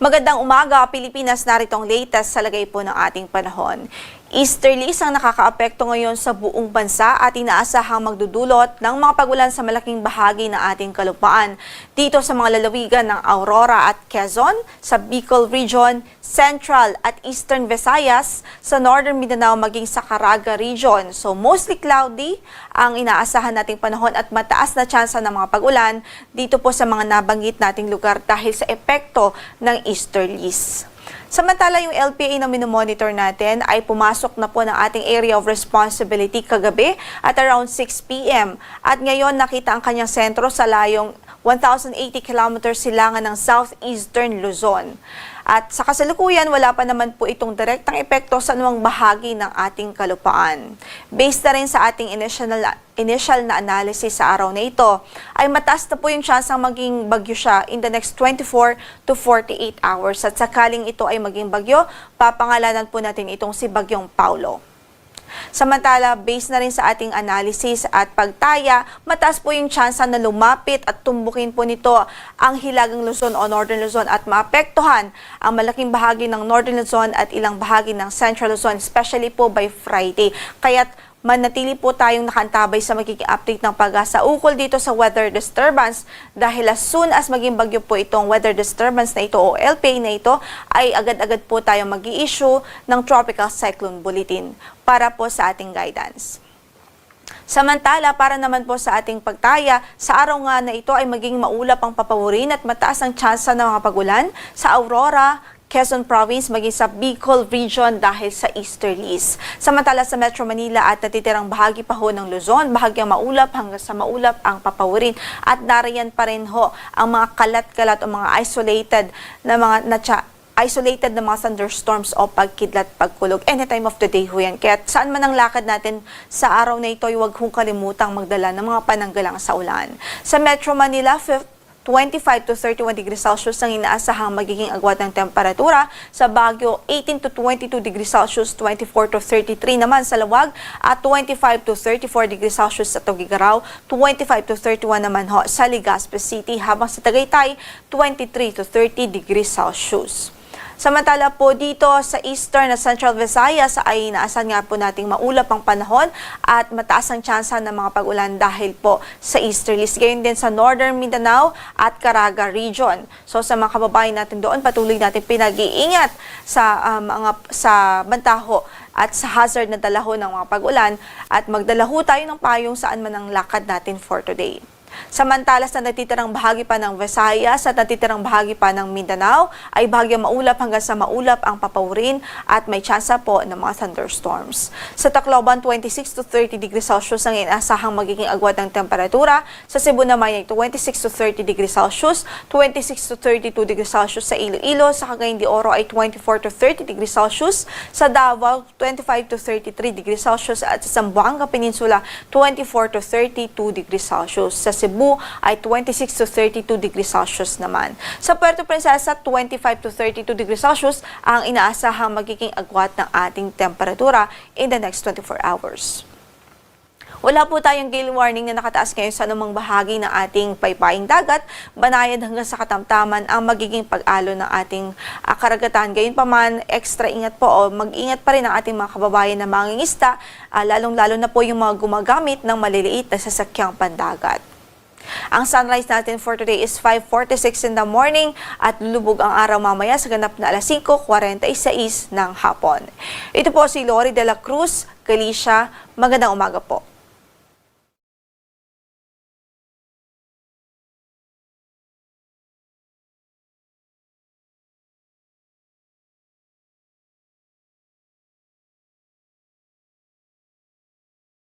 Magandang umaga, Pilipinas. Narito ang latest sa lagay po ng ating panahon. Easterlies ang nakakaapekto ngayon sa buong bansa at inaasahang magdudulot ng mga pagulan sa malaking bahagi ng ating kalupaan. Dito sa mga lalawigan ng Aurora at Quezon, sa Bicol Region, Central at Eastern Visayas, sa Northern Mindanao maging sa Caraga Region. So mostly cloudy ang inaasahan nating panahon at mataas na tsansa ng mga pagulan dito po sa mga nabanggit nating lugar dahil sa epekto ng easterlies. Samantala, yung LPA na minomonitor natin ay pumasok na po ng ating area of responsibility kagabi at around 6 p.m. At ngayon nakita ang kanyang sentro sa layong 1,080 kilometers silangan ng southeastern Luzon. At sa kasalukuyan, wala pa naman po itong direktang epekto sa anumang bahagi ng ating kalupaan. Based na rin sa ating initial na analysis sa araw na ito, ay mataas na po yung tsansang maging bagyo siya in the next 24 to 48 hours. At sakaling ito ay maging bagyo, papangalanan po natin itong si Bagyong Paulo. Samantala, based na rin sa ating analysis at pagtaya, mataas po yung tsansa na lumapit at tumbukin po nito ang Hilagang Luzon o Northern Luzon at maapektuhan ang malaking bahagi ng Northern Luzon at ilang bahagi ng Central Luzon, especially po by Friday. Kaya't manatili po tayong nakantabay sa magiging update ng Pag-asa ukol dito sa weather disturbance dahil as soon as maging bagyo po itong weather disturbance na ito o LPA na ito ay agad-agad po tayong mag-i-issue ng Tropical Cyclone Bulletin para po sa ating guidance. Samantala, para naman po sa ating pagtaya, sa araw nga na ito ay maging maulap ang papawirin at mataas ang tsansa ng mga pagulan sa Aurora, Quezon Province, maging sa Bicol Region dahil sa easterlies. Samantala sa Metro Manila at natitirang bahagi pa ho ng Luzon, bahagyang maulap hanggang sa maulap ang papawirin. At nariyan pa rin ho ang mga kalat-kalat o mga isolated na mga thunderstorms o pagkidlat, pagkulog. Anytime of the day ho yan. Kaya saan man ang lakad natin sa araw na ito, huwag hong kalimutang magdala ng mga pananggalang sa ulan. Sa Metro Manila, 25 to 31 degrees Celsius ang inaasahang magiging agwat ng temperatura. Sa Baguio, 18 to 22 degrees Celsius, 24 to 33 naman sa Lawag, at 25 to 34 degrees Celsius sa Tuguegarao, 25 to 31 naman ho sa Legazpi City, habang sa Tagaytay, 23 to 30 degrees Celsius. Samantala po dito sa Eastern at Central Visayas ay inaasahan nga po nating maulap ang panahon at mataas ang tsansa ng mga pag-ulan dahil po sa easterlies. Gayon din sa Northern Mindanao at Caraga Region. So sa mga kababayan natin doon, patuloy natin pinag-iingat sa bantaho at sa hazard na dalaho ng mga pag-ulan at magdalaho tayo ng payong saan man ang lakad natin for today. Samantala sa natitirang bahagi pa ng Visayas at natitirang bahagi pa ng Mindanao ay bahagyang maulap hanggang sa maulap ang papawirin at may tsansa po ng mga thunderstorms. Sa Tacloban, 26 to 30 degrees Celsius ang inaasahang magiging agwat ng temperatura. Sa Cebu naman ay 26 to 30 degrees Celsius, 26 to 32 degrees Celsius sa Iloilo, sa Cagayan de Oro ay 24 to 30 degrees Celsius, sa Davao 25 to 33 degrees Celsius at sa Zamboanga Peninsula 24 to 32 degrees Celsius. Sa Cebu ay 26 to 32 degrees Celsius naman. Sa Puerto Princesa, 25 to 32 degrees Celsius ang inaasahang magiging agwat ng ating temperatura in the next 24 hours. Wala po tayong gale warning na nakataas ngayon sa anumang bahagi ng ating paypaying dagat, banayad hanggang sa katamtaman ang magiging pag-alo ng ating karagatan. Gayunpaman, extra ingat po o mag-ingat pa rin ang ating mga kababayan na mangingisda, lalong-lalo na po yung mga gumagamit ng maliliit na sasakyang pandagat. Ang sunrise natin for today is 5:46 in the morning at lulubog ang araw mamaya sa ganap na alas 5:46 ng hapon. Ito po si Lori de la Cruz, Galicia. Magandang umaga po.